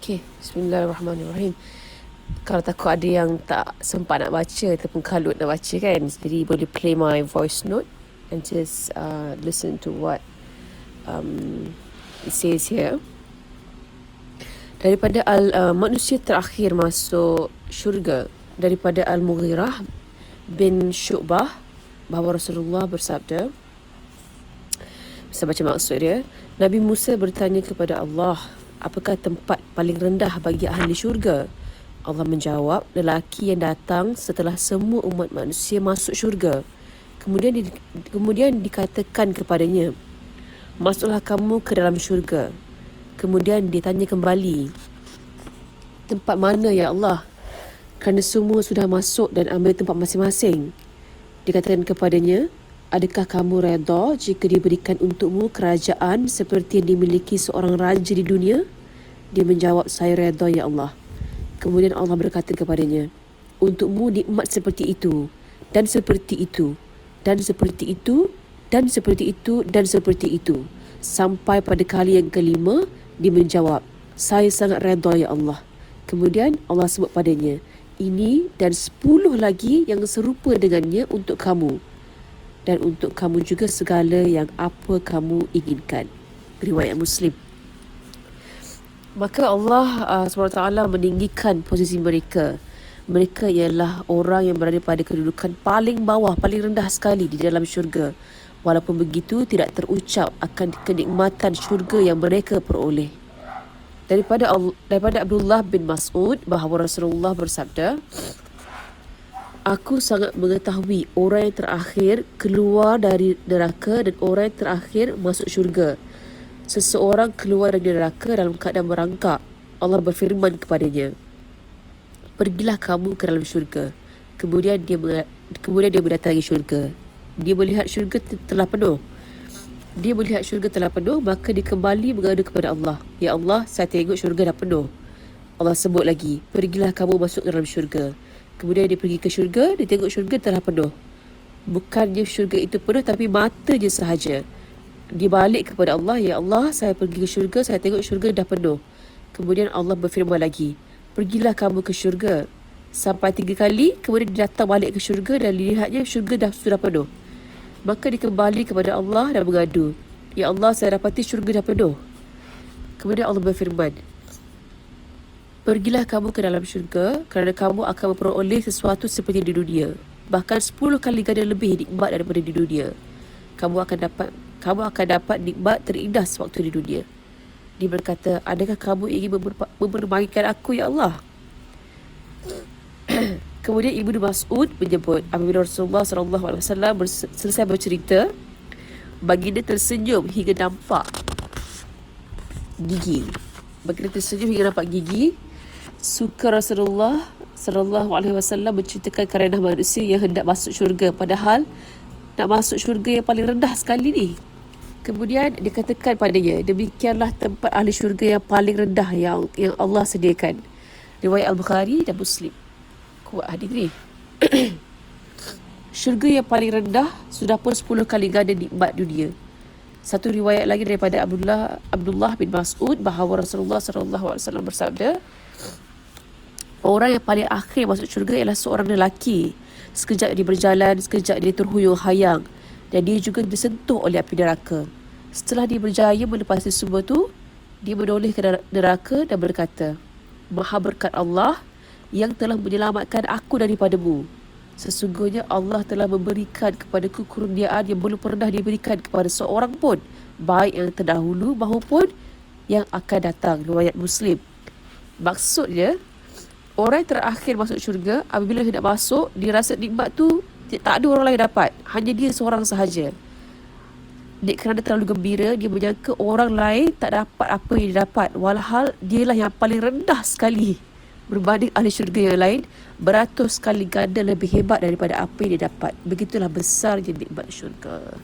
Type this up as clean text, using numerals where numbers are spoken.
Okay, bismillahirrahmanirrahim. Kalau takut ada yang tak sempat nak baca ataupun kalut nak baca kan, jadi boleh play my voice note and just listen to what it says here. Daripada manusia terakhir masuk syurga, daripada Al-Mughirah bin Syu'bah, bahawa Rasulullah bersabda, saya baca maksud dia. Nabi Musa bertanya kepada Allah, apakah tempat paling rendah bagi ahli syurga? Allah menjawab, lelaki yang datang setelah semua umat manusia masuk syurga. Kemudian dikatakan kepadanya, masuklah kamu ke dalam syurga. Kemudian ditanya kembali, tempat mana ya Allah? Kerana semua sudah masuk dan ambil tempat masing-masing. Dikatakan kepadanya, adakah kamu redha jika diberikan untukmu kerajaan seperti yang dimiliki seorang raja di dunia? Dia menjawab, saya redha ya Allah. Kemudian Allah berkata kepadanya, untukmu nikmat seperti itu, dan seperti itu, dan seperti itu, dan seperti itu, dan seperti itu. Sampai pada kali yang kelima, dia menjawab, saya sangat redha ya Allah. Kemudian Allah sebut padanya, ini dan 10 lagi yang serupa dengannya untuk kamu. Dan untuk kamu juga segala yang apa kamu inginkan. Riwayat Muslim. Maka Allah SWT meninggikan posisi mereka. Mereka ialah orang yang berada pada kedudukan paling bawah, paling rendah sekali di dalam syurga. Walaupun begitu, tidak terucap akan kenikmatan syurga yang mereka peroleh. Daripada Abdullah bin Mas'ud, bahawa Rasulullah bersabda, aku sangat mengetahui orang yang terakhir keluar dari neraka dan orang yang terakhir masuk syurga. Seseorang keluar dari neraka dalam keadaan merangkak. Allah berfirman kepadanya, pergilah kamu ke dalam syurga. Kemudian dia mendatangi syurga. Dia melihat syurga telah penuh. Maka dia kembali mengadu kepada Allah, ya Allah, saya tengok syurga dah penuh. Allah sebut lagi, pergilah kamu masuk ke dalam syurga. Kemudian dia pergi ke syurga, dia tengok syurga telah penuh. Bukannya syurga itu penuh, tapi mata je sahaja. Dia balik kepada Allah, ya Allah, saya pergi ke syurga, saya tengok syurga dah penuh. Kemudian Allah berfirman lagi, pergilah kamu ke syurga. Sampai 3 kali, kemudian dia datang balik ke syurga dan lihatnya syurga sudah penuh. Maka dia kembali kepada Allah dan mengadu, ya Allah, saya dapati syurga dah penuh. Kemudian Allah berfirman, pergilah kamu ke dalam syurga kerana kamu akan memperoleh sesuatu seperti di dunia. Bahkan 10 kali ganda lebih nikmat daripada di dunia. Kamu akan dapat nikmat terindah sewaktu di dunia. Dia berkata, adakah kamu ingin mempermainkan aku, ya Allah? Kemudian Ibnu Mas'ud menyebut, apabila Rasulullah SAW selesai bercerita, baginda tersenyum hingga nampak gigi. Suka Rasulullah SAW menceritakan kerana manusia yang hendak masuk syurga, padahal nak masuk syurga yang paling rendah sekali ni. Kemudian dikatakan padanya, demikianlah tempat ahli syurga yang paling rendah yang Allah sediakan. Riwayat Al-Bukhari dan Muslim. Kuat hadis ni. Syurga yang paling rendah sudah pun 10 kali ganda nikmat dunia. Satu riwayat lagi daripada Abdullah bin Mas'ud, bahawa Rasulullah SAW bersabda, orang yang paling akhir masuk syurga ialah seorang lelaki. Sekejap dia berjalan, sekejap dia terhuyung-hayang, dan dia juga disentuh oleh api neraka. Setelah dia berjaya melepasi semua tu, dia menoleh ke neraka dan berkata, Maha berkat Allah yang telah menyelamatkan aku daripadamu. Sesungguhnya Allah telah memberikan kepadaku kurniaan yang belum pernah diberikan kepada seorang pun, baik yang terdahulu maupun yang akan datang. Riwayat Muslim. Maksudnya, orang yang terakhir masuk syurga, apabila hendak masuk, dia rasa nikmat tu tak ada orang lain dapat, hanya dia seorang sahaja. Kerana terlalu gembira, dia menyangka orang lain tak dapat apa yang dia dapat, walhal dialah yang paling rendah sekali berbanding ahli syurga yang lain, beratus kali ganda lebih hebat daripada apa yang dia dapat. Begitulah besarnya nikmat syurga.